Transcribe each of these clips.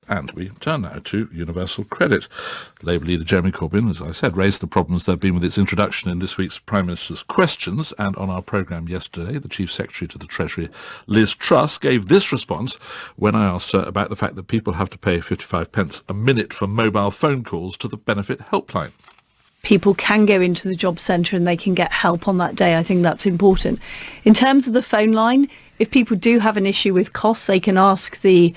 And we turn now to universal credit. Labour leader Jeremy Corbyn, as I said, raised the problems there have been with its introduction in this week's Prime Minister's Questions, and on our programme yesterday, the Chief Secretary to the Treasury, Liz Truss, gave this response when I asked her about the fact that people have to pay 55 pence a minute for mobile phone calls to the Benefit Helpline. People can go into the job centre and they can get help on that day. I think that's important. In terms of the phone line, if people do have an issue with costs, they can ask the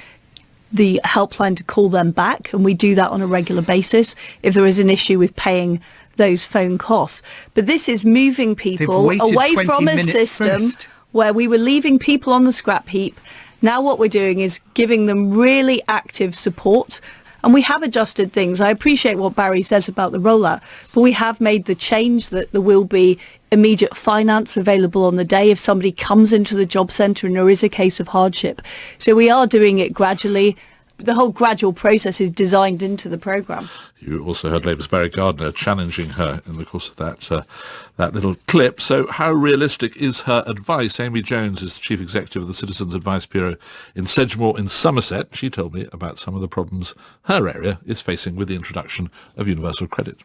helpline to call them back, and we do that on a regular basis if there is an issue with paying those phone costs. But this is moving people away from a system where we were leaving people on the scrap heap. Now what we're doing is giving them really active support, and we have adjusted things. I appreciate what Barry says about the rollout, but we have made the change that there will be immediate finance available on the day if somebody comes into the job centre and there is a case of hardship. So we are doing it gradually. The whole gradual process is designed into the programme. You also heard Labour's Barry Gardiner challenging her in the course of that little clip. So how realistic is her advice? Amy Jones is the Chief Executive of the Citizens Advice Bureau in Sedgemoor in Somerset. She told me about some of the problems her area is facing with the introduction of universal credit.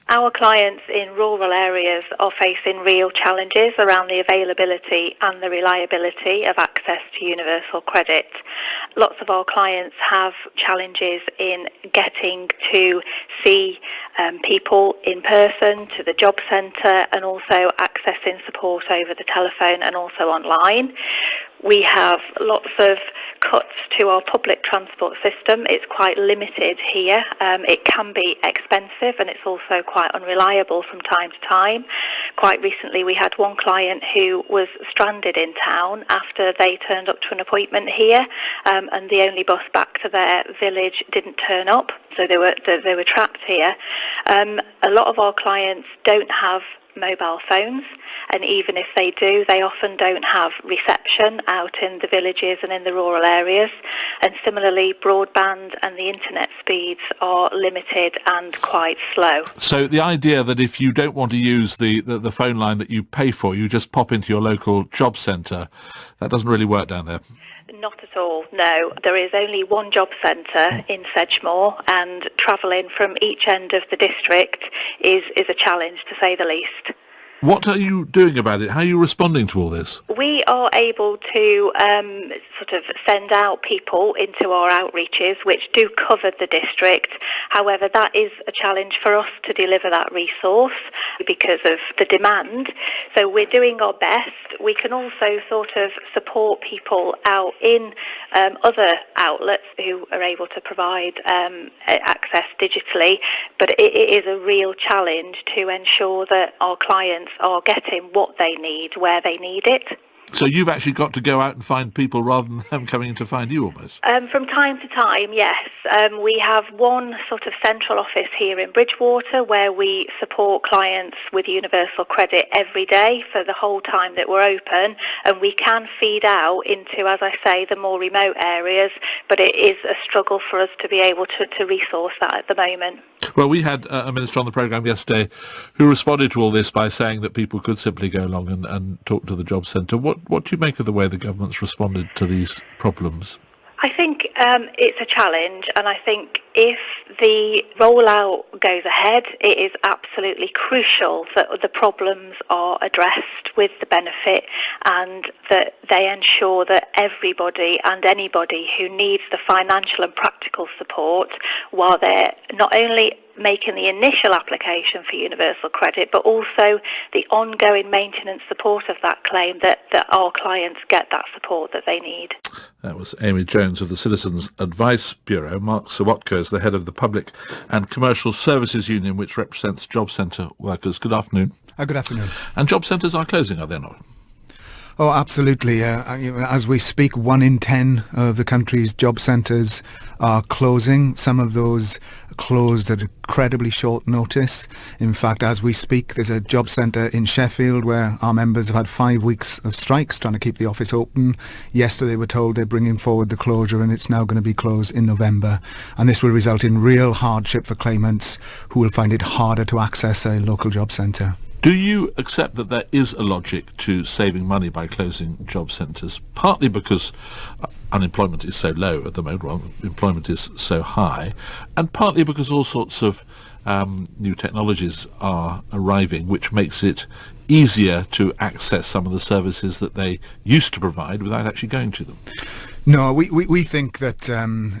Our clients in rural areas are facing real challenges around the availability and the reliability of access to universal credit. Lots of our clients have challenges in getting to see people in person, to the job centre, and also accessing support over the telephone and also online. We have lots of cuts to our public transport system. It's quite limited here. It can be expensive and it's also quite unreliable from time to time. Quite recently we had one client who was stranded in town after they turned up to an appointment here, and the only bus back to their village didn't turn up, so they were trapped here. A lot of our clients don't have mobile phones, and even if they do, they often don't have reception out in the villages and in the rural areas, and similarly broadband and the internet speeds are limited and quite slow. So the idea that if you don't want to use the phone line that you pay for, you just pop into your local job centre, that doesn't really work down there. Not at all, no. There is only one job centre in Sedgemoor, and travelling from each end of the district is a challenge, to say the least. What are you doing about it? How are you responding to all this? We are able to sort of send out people into our outreaches which do cover the district. However, that is a challenge for us to deliver that resource because of the demand. So we're doing our best. We can also sort of support people out in other outlets who are able to provide access digitally, but it is a real challenge to ensure that our clients are getting what they need, where they need it. So you've actually got to go out and find people rather than them coming in to find you almost? From time to time, yes. We have one sort of central office here in Bridgewater where we support clients with universal credit every day for the whole time that we're open, and we can feed out into, as I say, the more remote areas, but it is a struggle for us to be able to resource that at the moment. Well, we had a minister on the programme yesterday who responded to all this by saying that people could simply go along and talk to the job centre. What do you make of the way the government's responded to these problems? I think it's a challenge, and I think if the rollout goes ahead, it is absolutely crucial that the problems are addressed with the benefit and that they ensure that everybody and anybody who needs the financial and practical support while they're not only making the initial application for universal credit, but also the ongoing maintenance support of that claim, that our clients get that support that they need. That was Amy Jones of the Citizens Advice Bureau. Mark Sewotka is the head of the Public and Commercial Services Union, which represents job centre workers. Good afternoon. Good afternoon. And job centres are closing, are they not? Oh, absolutely. As we speak, 1 in 10 of the country's job centres are closing. Some of those closed at incredibly short notice. In fact, as we speak, there's a job centre in Sheffield where our members have had 5 weeks of strikes trying to keep the office open. Yesterday they were told they're bringing forward the closure and it's now going to be closed in November. And this will result in real hardship for claimants who will find it harder to access a local job centre. Do you accept that there is a logic to saving money by closing job centres, partly because unemployment is so low at the moment, well, employment is so high, and partly because all sorts of new technologies are arriving, which makes it easier to access some of the services that they used to provide without actually going to them? No, we think that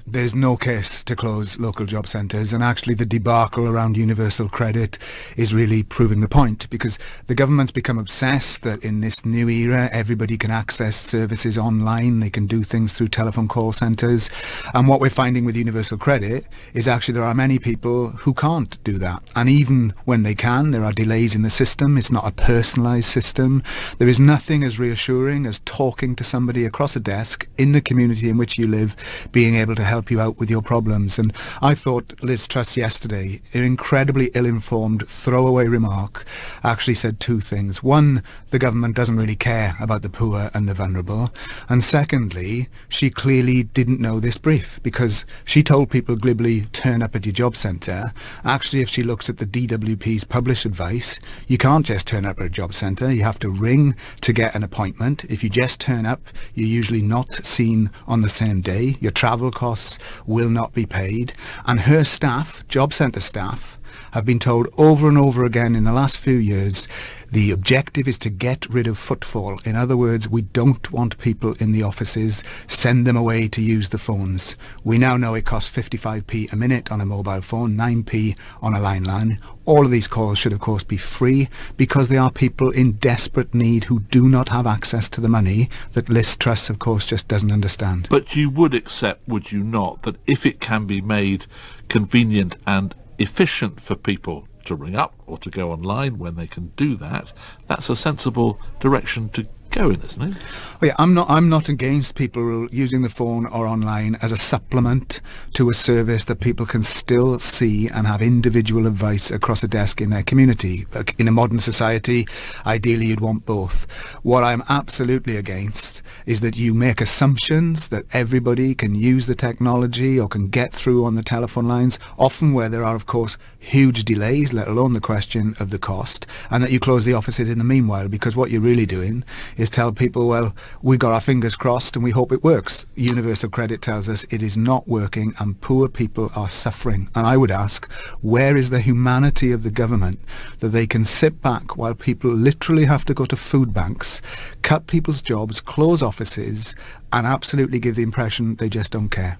there's no case to close local job centres, and actually the debacle around universal credit is really proving the point, because the government's become obsessed that in this new era everybody can access services online, they can do things through telephone call centres, and what we're finding with universal credit is actually there are many people who can't do that, and even when they can, there are delays in the system. It's not a personalised system. There is nothing as reassuring as talking to somebody across a desk in the community in which you live, being able to help you out with your problems. And I thought Liz Truss yesterday, an incredibly ill-informed throwaway remark, actually said two things. One, the government doesn't really care about the poor and the vulnerable, and secondly, she clearly didn't know this brief, because she told people glibly, turn up at your job centre. Actually, if she looks at the DWP's published advice, you can't just turn up at a job centre, you have to ring to get an appointment. If you just turn up, you're usually not seen on the same day. Your travel costs will not be paid, and her staff, job centre staff, have been told over and over again in the last few years the objective is to get rid of footfall. In other words, we don't want people in the offices, send them away to use the phones. We now know it costs 55p a minute on a mobile phone, 9p on a landline. All of these calls should of course be free, because they are people in desperate need who do not have access to the money that Liz Truss of course just doesn't understand. But you would accept, would you not, that if it can be made convenient and efficient for people to ring up or to go online when they can do that, that's a sensible direction to go in, isn't it? Oh yeah, I'm not against people using the phone or online as a supplement to a service that people can still see and have individual advice across a desk in their community. In a modern society, ideally you'd want both. What I'm absolutely against is that you make assumptions that everybody can use the technology or can get through on the telephone lines, often where there are of course huge delays, let alone the question of the cost, and that you close the offices in the meanwhile, because what you're really doing is tell people, well, we've got our fingers crossed and we hope it works. Universal credit tells us it is not working and poor people are suffering. And I would ask, where is the humanity of the government that they can sit back while people literally have to go to food banks, cut people's jobs, close offices, and absolutely give the impression they just don't care?